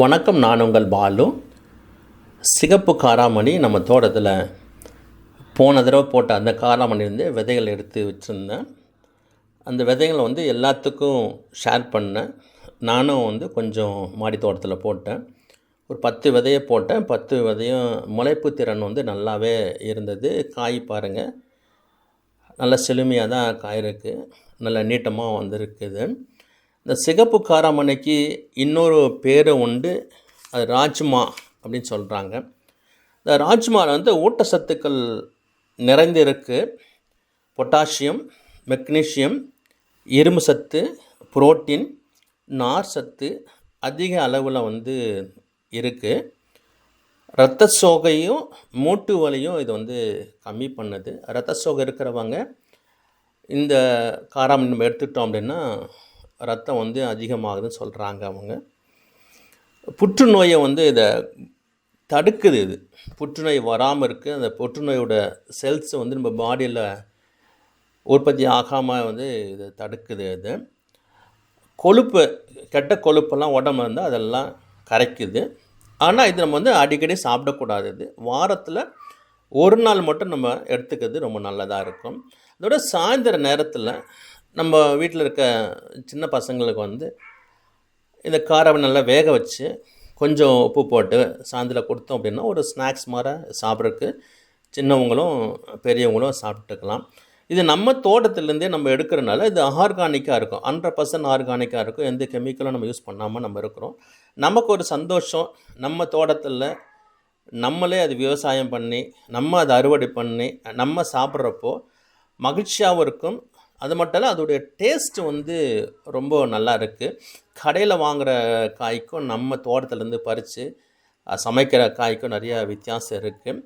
வணக்கம். நான் உங்கள் பாலு. சிகப்பு காராமணி நம்ம தோட்டத்தில் போன தடவை போட்ட அந்த காராமணி விதைகள் எடுத்து வச்சுருந்தேன். அந்த விதைகளை எல்லாத்துக்கும் ஷேர் பண்ணேன். நானும் கொஞ்சம் மாடி தோட்டத்தில் போட்டேன். ஒரு 10 விதையை போட்டேன். 10 விதையும் முளைப்பு திறன் நல்லாவே இருந்தது. காய் பாருங்கள், நல்ல செழுமையாக தான் காய் இருக்குது, நல்ல நீட்டமாக வந்திருக்குது. இந்த சிகப்பு காராமணிக்கு இன்னொரு பேர் உண்டு, அது ராஜ்மா அப்படின்னு சொல்கிறாங்க. இந்த ராஜ்மாவில் ஊட்டச்சத்துக்கள் நிறைந்திருக்கு. பொட்டாசியம், மெக்னீஷியம், இரும்பு சத்து, புரோட்டீன், நார் சத்து அதிக அளவில் இருக்குது. இரத்த சோகையும் மூட்டு வலியும் இது கம்மி பண்ணுது. இரத்த சோகை இருக்கிறவங்க இந்த காராமணி நம்ம எடுத்துக்கிட்டோம் அப்படின்னா ரத்தம் அதிகமாகுதுன்னு சொல்கிறாங்க அவங்க. புற்றுநோயை இதை தடுக்குது. இது புற்றுநோய் வராமல் இருக்குது. அந்த புற்றுநோயோட செல்ஸ் நம்ம பாடியில் உற்பத்தி ஆகாமல் இதை தடுக்குது. இது கொழுப்பு, கெட்ட கொழுப்பெல்லாம் உடம்பு இருந்தால் அதெல்லாம் கரைக்குது. ஆனால் இது நம்ம அடிக்கடி சாப்பிடக்கூடாது. இது வாரத்தில் ஒரு நாள் மட்டும் நம்ம எடுத்துக்கிறது ரொம்ப நல்லதாக இருக்கும். அதோட சாயந்தர நேரத்தில் நம்ம வீட்டில் இருக்க சின்ன பசங்களுக்கு இந்த காராமணி நல்லா வேக வச்சு கொஞ்சம் உப்பு போட்டு சாயந்தரம் கொடுத்தோம் அப்படின்னா ஒரு ஸ்நாக்ஸ் மாதிரி சாப்பிட்றதுக்கு சின்னவங்களும் பெரியவங்களும் சாப்பிட்டுக்கலாம். இது நம்ம தோட்டத்துலேருந்தே நம்ம எடுக்கிறனால இது ஆர்கானிக்காக இருக்கும். 100% ஆர்கானிக்காக இருக்கும். எந்த கெமிக்கலும் நம்ம யூஸ் பண்ணாமல் நம்ம இருக்கிறோம். நமக்கு ஒரு சந்தோஷம். நம்ம தோட்டத்தில் நம்மளே அது விவசாயம் பண்ணி நம்ம அதை அறுவடை பண்ணி நம்ம சாப்பிட்றப்போ மகிழ்ச்சியாகவும் இருக்கும். அது மட்டும் இல்லை, அதோடைய டேஸ்ட்டு ரொம்ப நல்லா இருக்குது. கடையில் வாங்குகிற காய்க்கும் நம்ம தோட்டத்துலேருந்து பறித்து சமைக்கிற காய்க்கும் நிறையா வித்தியாசம் இருக்குது.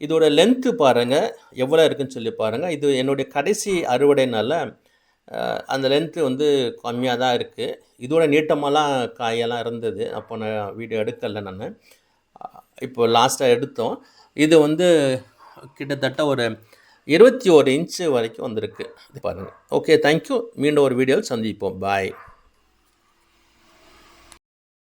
இதோட லென்த்து பாருங்கள் எவ்வளோ இருக்குதுன்னு சொல்லி பாருங்கள். இது என்னுடைய கடைசி அறுவடைனால அந்த லென்த்து கம்மியாக தான் இருக்குது. இதோட நீட்டமெல்லாம் காயெல்லாம் இருந்தது. அப்போ நான் வீடியோ எடுக்கலை. நான் இப்போ லாஸ்ட்டாக எடுத்தோம். இது கிட்டத்தட்ட ஒரு 21 இன்ச்சு வரைக்கும் வந்திருக்கு. பாருங்கள். Okay, thank you. மீண்டும் ஒரு வீடியோவில் சந்திப்போம். பாய்.